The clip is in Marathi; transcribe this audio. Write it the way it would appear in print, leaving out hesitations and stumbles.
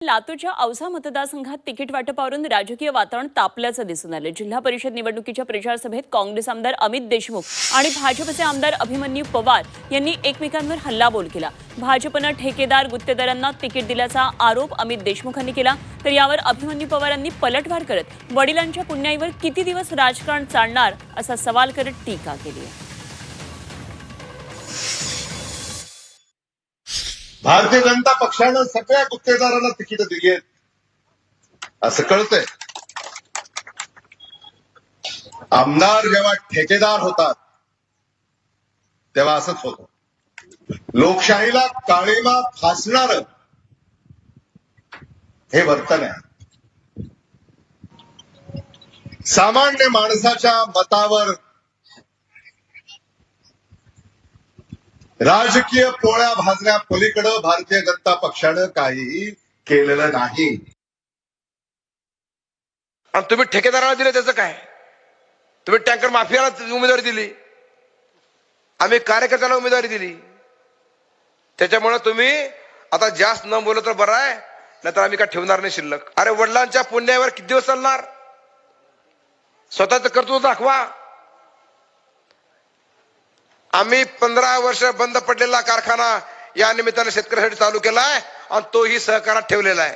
लातूरच्या औसा मतदारसंघात तिकीट वाटपावरून राजकीय वातावरण तापल्याचं दिसून आलं। जिल्हा परिषद निवडणुकीच्या प्रचार सभेत काँग्रेस आमदार अमित देशमुख आणि भाजपचे आमदार अभिमन्यू पवार यांनी एकमेकांवर हल्लाबोल केला। भाजपनं ठेकेदार गुत्तेदारांना तिकीट दिल्याचा आरोप अमित देशमुखांनी केला, तर यावर अभिमन्यू पवारांनी पलटवार करत वडिलांच्या पुण्याईवर किती दिवस राजकारण चालणार असा सवाल करत टीका केली। भारतीय जनता पक्षानं सगळ्या गुत्तेदारांना तिकीट दिली आहेत असं कळतंय। आमदार जेव्हा ठेकेदार होतात तेव्हा असंच होतं। लोकशाहीला काळीमा फासणार हे वर्तन आहे। सामान्य माणसाच्या मतावर राजकीय पोळ्या भाजण्या पलीकडे भारतीय जनता पक्षानं काहीही केलेलं नाही। आणि तुम्ही ठेकेदाराला दिले त्याचं काय? तुम्ही टँकर माफियाला उमेदवारी दिली, आम्ही कार्यकर्त्याला उमेदवारी दिली। त्याच्यामुळे तुम्ही आता जास्त न बोललं तर बरं आहे, नाहीतर आम्ही काय ठेवणार नाही शिल्लक। अरे वडिलांच्या पुण्यावर किती दिवस चालणार? स्वतःच कर्तृत्व दाखवा। आम्ही 15 वर्ष बंद पडलेला कारखाना या निमित्ताने शेतकऱ्यांसाठी चालू केलाय आणि तोही सहकारात ठेवलेला आहे।